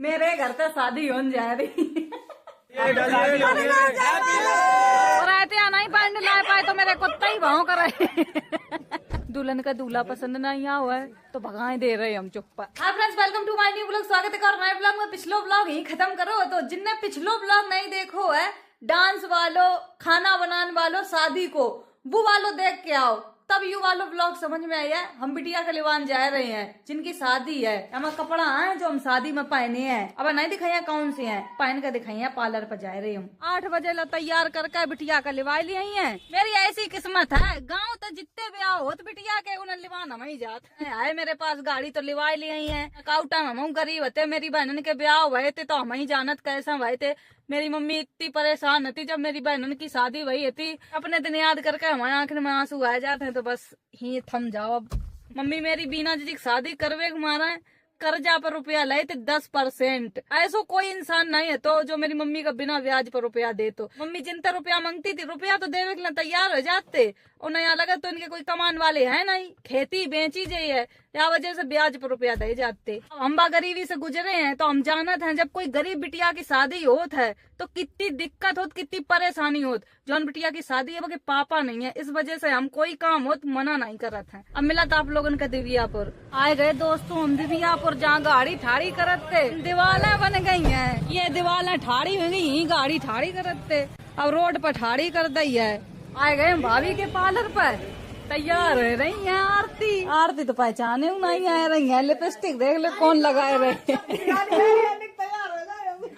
मेरे घर पे शादी होने जा रही और आते आना ही पैंट ला पाए तो मेरे कुत्ता ही भाव करे। दुल्हन का दूल्हा पसंद नहीं आया हुआ है तो भगाए दे रहे हम चुप। Hi friends, welcome to my new blog. स्वागत है नए ब्लॉग में। पिछलो ब्लॉग ही खत्म करो तो जिनने पिछलो ब्लॉग नहीं देखो है, डांस वालो, खाना बनाने वालो, शादी को वो वालो देख के आओ, तब यू वालो ब्लॉग समझ में आया। हम बिटिया के लिवान जा रहे हैं जिनकी शादी है। हमारे कपड़ा है जो हम शादी में पहने हैं, अब नहीं दिखाइया कौन से हैं, पहन कर दिखाइया। पार्लर पर जा रहे हम 8 बजे ला तैयार करके बिटिया का लिवा लिए हैं। मेरी ऐसी किस्मत है, गाँव तो जितने ब्याह हो तो बिटिया के उन्हें लिवान हम ही जाते हैं। आए मेरे पास गाड़ी तो लिवा लिए हैं। काउटा हम गरीब थे, मेरी बहन के ब्याह हुए थे तो हम ही जानत कैसा हुए थे। मेरी मम्मी इतनी परेशान थी जब मेरी बहन की शादी हुई थी। अपने दिन याद करके हमारे आंख में आंसू आ जाते हैं तो बस ही थम जाओ। अब मम्मी मेरी बीना जी शादी करवे हमारा कर्जा पर रुपया ले थे 10%। ऐसा कोई इंसान नहीं है तो जो मेरी मम्मी का बिना ब्याज पर रुपया दे। तो मम्मी जिनता रुपया मांगती थी रुपया तो देवे के लिए तैयार हो जाते। और नया लगा तो इनके कोई कमान वाले है नहीं, खेती बेची जाई है, या वजह से ब्याज पर रुपया दे जाते। हम बा गरीबी से गुजरे हैं तो हम जानत हैं जब कोई गरीब बिटिया की शादी होत है तो कितनी दिक्कत होत, कितनी परेशानी होत। जौन बिटिया की शादी है वो पापा नहीं है, इस वजह से हम कोई काम होत मना नहीं करत हैं। अब मिला था आप लोगन का दिव्यापुर आए गए दोस्तों। हम दिव्यापुर जहाँ गाड़ी ठाड़ी करत थे, दीवालें बन गई है। ये दीवालें ठाड़ी हो गई, यही गाड़ी ठाड़ी करत थे, अब रोड पर ठाड़ी कर दी है। आए गए भाभी के पार्लर पर, तैयार हो रही है आरती। आरती तो पहचाने नहीं आ रही है, लिपस्टिक देख ले कौन लगाए रहे।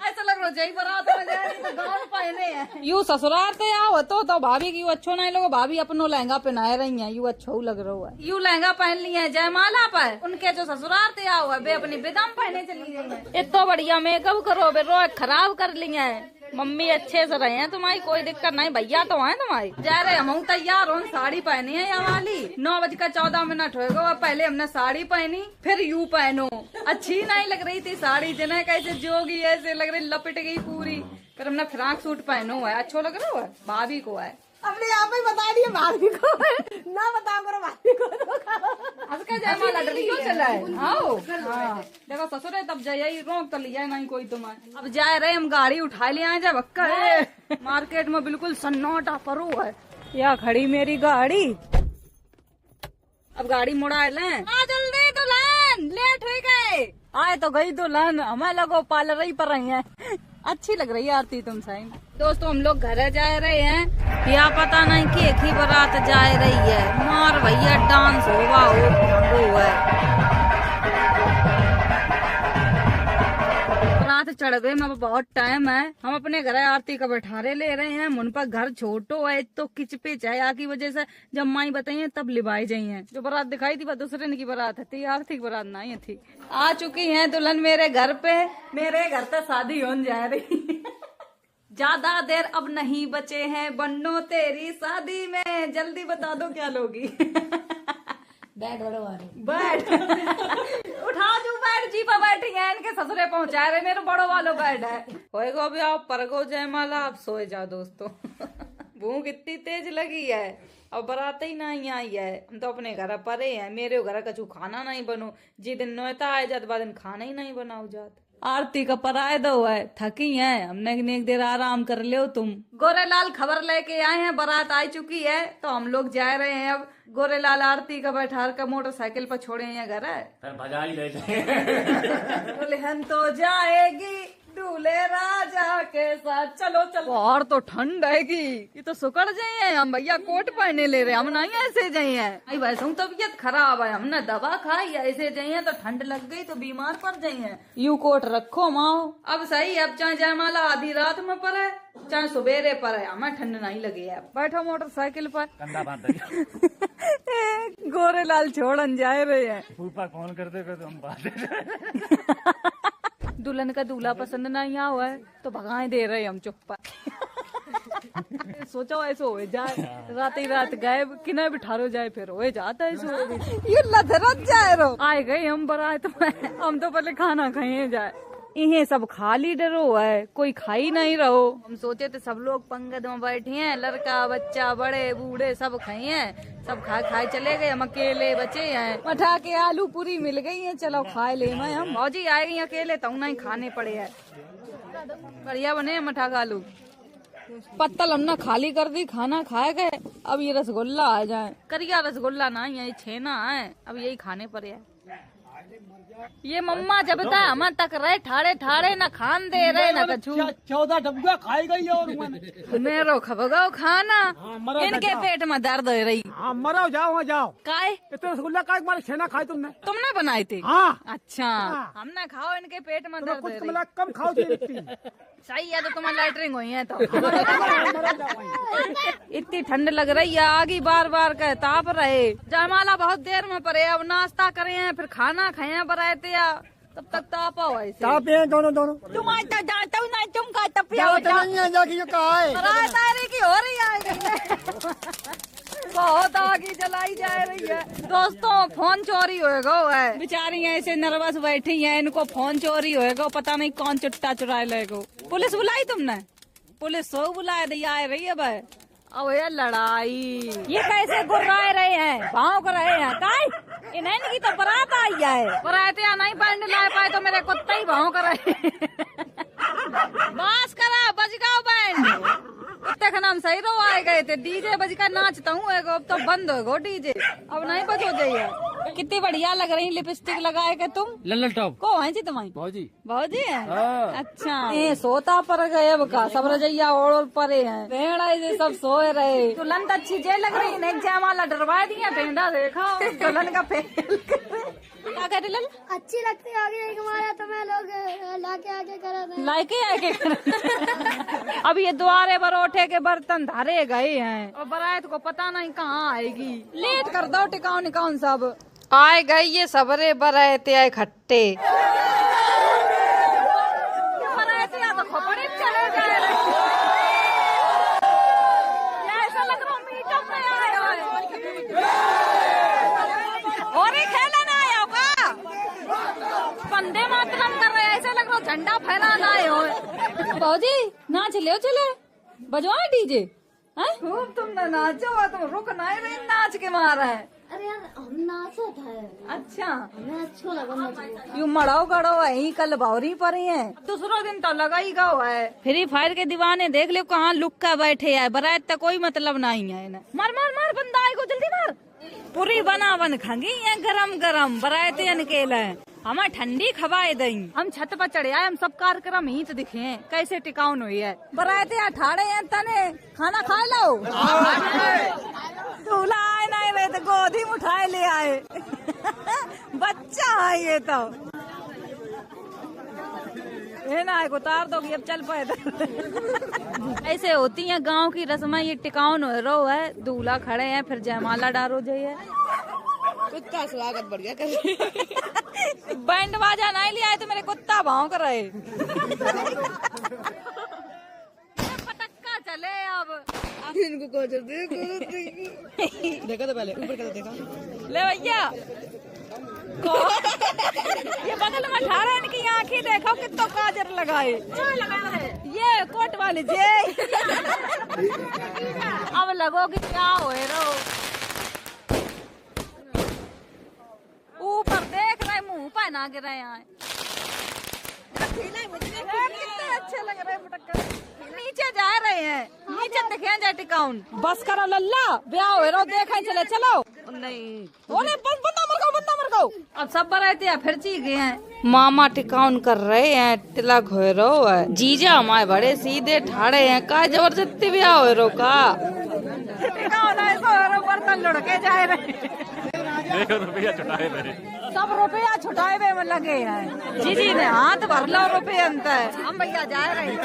ऐसा लग रहा है बारात में जा रही तो गाउन पहने हैं। यू ससुराल से आओ तो भाभी की अच्छो नहीं लोगो, भाभी अपनो लहंगा पहनाए रही है, यू अच्छो लग रहा है। यू लहंगा पहन ली है जयमाला पर, उनके जो ससुराल से आओ है वे अपनी बेदम पहने चली गई है। इतना बढ़िया मेकअप करो बे, रो खराब कर ली है। मम्मी अच्छे से रहे हैं तुम्हारी, कोई दिक्कत नहीं, भैया तो है तुम्हारी। जा रहे हम तैयार हो, साड़ी पहनी है यहाँ वाली। 9:14 होगा, पहले हमने साड़ी पहनी फिर यू पहनो। अच्छी नहीं लग रही थी साड़ी, जिन्हें कैसे जोगी ऐसे लग रही, लपट गई पूरी। फिर हमने फ्रॉक सूट पहनो है, अच्छो लग रहा है। भाभी को है, अपने आप ही बता दिए भाभी को ना बता करो भाभी को तो जयमाला डरी क्यों चला है। आओ हाँ देखो ससुर है तब जाइए, रोक तो लिया नहीं कोई तुम्हारे। अब जा रहे हम गाड़ी उठा ले आए जब अक्का मार्केट में बिल्कुल सन्नाटा परो है। यहाँ खड़ी मेरी गाड़ी, अब गाड़ी मुड़ा ले जल्दी दुल्हन, लेट हो गए। आए तो गई दुल्हन, हमें लगो पार्लर ही पर रही है। अच्छी लग रही है आरती तुम सही। दोस्तों हम लोग घर जा रहे हैं, या पता नहीं कि एक ही बारात जा रही है। मार भैया डांस होगा हो है। बारात चढ़ गए में बहुत टाइम है। हम अपने घर आरती का बैठारे ले रहे हैं। मुन पर घर छोटो है तो किचपिच है, या की वजह से जब माई बताइए तब लिवाई जाइए। जो बारात दिखाई थी वह दूसरे की बारात थी, आरती की बारात नहीं थी। आ चुकी है दुल्हन मेरे घर पे। मेरे घर पे शादी होने जा रही ज्यादा देर अब नहीं बचे हैं बन्नो तेरी शादी में, जल्दी बता दो क्या लोगी। बैठ बड़ो बैठ उठा जो बैठ जी पर बैठी है, इनके ससुरे पहुंचा रहे, मेरे बड़ो वालों बैठ है। होएगो भी आप परगो जयमाला, आप सोए जाओ दोस्तों। भूख इतनी तेज लगी है, अब बारात ही नहीं आई है। हम तो अपने घर परे हैं, मेरे घर कछु खाना नहीं बनो। जी दिन नौता आए जात बाद दिन खाना ही नहीं बनाओ जात। आरती का पराए दो है, थकी है, हमने एक देर आराम कर लियो तुम। गोरेलाल खबर लेके आए हैं, बारात आ चुकी है तो हम लोग जा रहे हैं। अब गोरेलाल आरती का बैठार का मोटरसाइकिल पर छोड़े हैं घर है। भगा ही ले दुल्हन तो जाएगी दूल्हे राजा के साथ, चलो चलो। और तो ठंड आएगी, ये तो सुकड़ जाइए। हम भैया कोट पहने ले रहे, हम नहीं ऐसे जाइए। वैसे तबीयत खराब है, हमने दवा खाई, ऐसे जाइए तो ठंड लग गई तो बीमार पड़ जाइए। यू कोट रखो माओ। अब सही, अब चाहे जयमाला आधी रात में पड़े चाहे सुबेरे पर है, हमें ठंड नहीं लगी है। बैठो मोटरसाइकिल पर। गोरेलाल छोड़न जा रहे हैं। फोन करते तो हम बात दुल्हन का दूल्हा पसंद नहीं आया हुआ है तो भगाए दे रहे हम चुप। सोचो ऐसे हो जाए, रात ही रात गए किन्हें बिठारो जाए, फिर हो जाता है ये लथरत जाए रो। आए गए हम बारात में, हम तो पहले खाना खाए जाए। इन्हें सब खाली डरो है, कोई खाई नहीं रहो। हम सोचे थे सब लोग पंगत में बैठे हैं, लड़का बच्चा बड़े बूढ़े सब खाए हैं, सब खाए चले गए, हम अकेले बचे हैं। मठा के आलू पूरी मिल गई है, चलो खाए ले। मैं हम भौजी आए गई अकेले तो नहीं खाने पड़े है, बढ़िया बने मठा का आलू। पत्तल हमने खाली कर दी, खाना खाए गए। अब ये रसगुल्ला आ जाए, करिया रसगुल्ला ना यही छेना है, अब यही खाने पड़े है। ये मम्मा जब तक हम तक रहे ठाड़े ठाड़े न खान दे रहे न कछु। 14 डब्बा खाई गई और मेरो खबगाओ खाना, इनके पेट में दर्द हो रही। हाँ मरो, जाओ वहाँ जाओ। काय इतना रसगुल्ला का मारे छेना खाए तुमने बनाए थे? हाँ अच्छा हमने खाओ, इनके पेट में दर्द हो कुछ रही। कम खाओ जी। सही है, तो तुम्हारी लैटरिंग हुई है तो। इतनी ठंड लग रही है, आगे बार बार कह ताप रहे। जयमाला बहुत देर में पड़े, अब नाश्ता करे हैं फिर खाना खाए बराते या तब तक तापा हुआ ऐसे। ताप है दोनों। तुम आज तक जानते हो ना, तुम का तपिया जाओ जाके जो कहा है तारी की हो रही है। बहुत आगे जलाई जा रही है। दोस्तों फोन चोरी होएगा है, बेचारी ऐसे नर्वस बैठी है, इनको फोन चोरी होएगा, पता नहीं कौन चुट्टा चुराए लेगो। पुलिस बुलाई तुमने? पुलिस सो बुलाए दिया आ रही है भाई। अब ये लड़ाई ये कैसे गुर्राए रहे हैं, भाव कर रहे हैं काय? इन्हें की तो बारात आई है, बारात या नहीं बैंड लाए पाए तो मेरे कुत्ते ही भाव कर रहे। बास करा बज गाओ बैंड, कुत्ते का नाम सही रो आए गए थे। डीजे बज कर नाचता हूँ, अब तो बंद हो गो डीजे, अब नहीं बजो जाइए। कितनी बढ़िया लग रही लिपस्टिक लगाए के तुम। लल्लन टॉप को है जी तुम्हारी? भौजी भौजी है। हाँ। अच्छा ये सोता पर गए अब का, सब रजैया ओढ़ परे हैं, भेड़ा से सब सोए रहे। दुल्हन तो अच्छी जे लग रही है, जयमाला डरवा दिया, भेड़ा देखा दुल्हन का फेल। क्या कह रही? अच्छी लगती है, आगे नहीं कमाया तो मैं लोग लाके आके करा रहे। लाके आके अब ये द्वारे बरोठे के बर्तन धरे गए हैं और बारात को पता नहीं कहाँ आएगी। लेट कर दो, टिकाऊ निकाउन सब आए गए, ये सबरे बराते आए खट्टे। बराते तो खोपड़ी चले जा रहे, ऐसा लग रहा मीटअप में आए हो। और खेला ना आया होगा, वंदे मातरम कर रहे, ऐसे लग रहा झंडा फहराना आए हो। भौजी नाच ले, चले बजवाए डीजे। खूब तुमने नाचो, तुम रुक नहीं रही नाच के मारा है। अरे यार हम नाचा था। अच्छा हमें अच्छा लगा नाचना। यू मड़ाओ गड़ो है, कल बावरी पर ही है, दूसरो दिन तो लगा ही गाओ है। फ्री फायर के दीवाने देख लो कहाँ लुक्का बैठे है, बरात तक कोई मतलब नहीं है। मार मार मार बंदा आए को, जल्दी मार। पूरी बना बन खांगी है गरम गरम, बराते अनकेला हमें ठंडी खवाए दई। हम छत पर चढ़े आए, हम सब कार्यक्रम ही तो दिखे हैं, कैसे टिकाउन हुई है। बराते अठाड़े हैं तने खाना खा लो। दूल्हा आए नहीं रहे तो गोदी में उठाए ले आए। बच्चा है ये तो, ये ना उतार दो अब चल पाए। ऐसे होती है गांव की रस्में, ये टिकाउन हो रो है, दूल्हा खड़े हैं फिर जयमाला डारो जाइए। कुत्ता स्वागत बढ़िया कर। बैंड बाजा नहीं लिया है तो मेरे कुत्ता भाव कर रहे। पटक्का चले अब इनको को देखा तो पहले ऊपर देखा ले भैया। ये बगल में ठाड़ा, इनकी आँखें देखो कितना काजर लगाए। ये कोट वाले जे अब लगो कि क्या होए रहो। ऊपर देख रहे, मुंह पहना के रहे हैं। कितने अच्छे लग रहे हैं। नीचे जा रहे हैं, नीचे दिखे जाए टिकाउन। बस करो लल्ला, ब्याह हो रहा देखे चले चलो। नहीं बोले बंदा मर गो। अब सब बराते हैं फिर ची गए हैं। मामा टिकाउन कर रहे हैं, तिलक हो रो है। जीजा हमारे बड़े सीधे ठाड़े हैं, का जबरदस्ती ब्याह हो रो का। टिकाउन ऐसा बर्तन लुढ़के जा रहे, रुपया छुटाए मेरे, सब रुपया छुटाए हुए में लगे हैं। जीजी ने हाथ भर लो रुपये अंत है। हम भैया जा रहे हैं।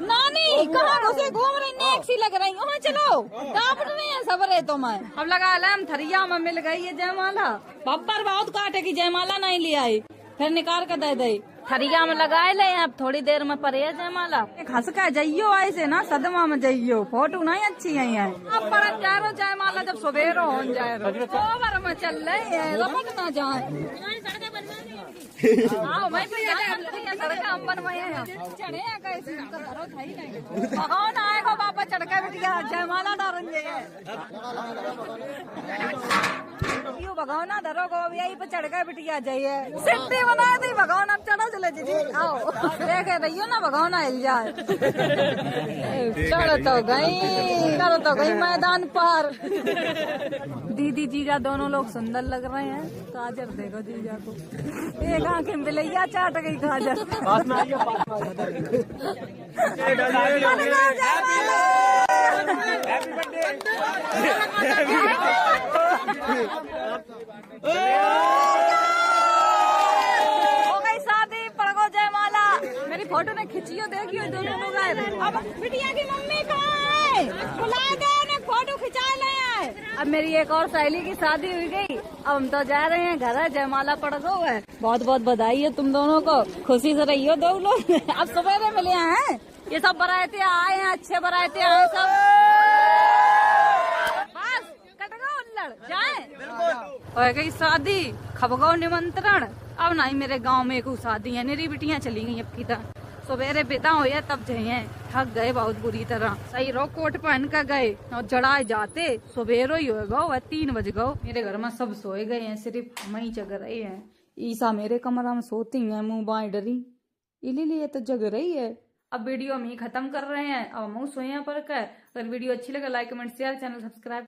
नानी कहाँ घुसे घूम रही, नेक्सी लग रही। वहाँ चलो डापट में है सब रहे तो मैं। अब लगा लम थरिया में मिल गई है जयमाला। बब्बर बहुत काटे की जयमाला नहीं ले आई, फिर निकाल कर दे दे। थरिया में लगाए ले, अब थोड़ी देर में पड़े है जयमाला। हंस का जइयो ऐसे ना सदमा में जइयो, फोटो नहीं अच्छी आई है। अब परत जा रो जयमाला जब सवेरो हो जाए, ओवर में चल रहे हैं, रमक ना जाए। आओ मैं चढ़े हैं कैसे धरो था ही नहीं भगवान आएगा बापा चढ़का बिटिया जयमाला डारन यो भगवान धरो गो यही पे चढ़का बिटिया जाइए सिट्टी बना दी भगवान अब चढ़ो चले जी आओ देखे रहियो ना भगवान हिल जाए चढ़ तो गई मैदान पर दीदी जीजा दोनों लोग सुंदर लग रहे हैं काजर देखो जीजा को एक आंखें बिलैया चाट गई काजर हो गई शादी पड़ गो जयमाला मेरी फोटो ने खिंचियो देखियो दोनों लोग आए अब बिटिया की मम्मी कहाँ है बुला दे ने फोटो खिंचा ले अब मेरी एक और सहेली की शादी हुई गई अब हम तो जा रहे हैं घर जयमाला पड़ गो है बहुत बहुत बधाई है तुम दोनों को खुशी से रहियो दो लोग अब सवेरे मिले हैं ये सब बरायते आए हैं अच्छे बरायते आए सब बस कट गो उल्लड़ जाए हो गई शादी खबगो निमंत्रण अब नहीं मेरे गांव में एक शादी है मेरी बिटियां चली गई अब की तरह सवेरे बेदा हो या तब जाइए थक गए बहुत बुरी तरह सही रो कोट पहन कर गए और जड़ाए जाते सवेरो ही हो गो 3 बज गो मेरे घर में सब सोए गए हैं सिर्फ हम ही जग रहे हैं ईसा मेरे कमरा में सोती है मुंह बाएं डरी इसीलिए तो जग रही है अब वीडियो हम ही खत्म कर रहे हैं अब हम सोए पर अगर वीडियो अच्छी लगे like comment share channel subscribe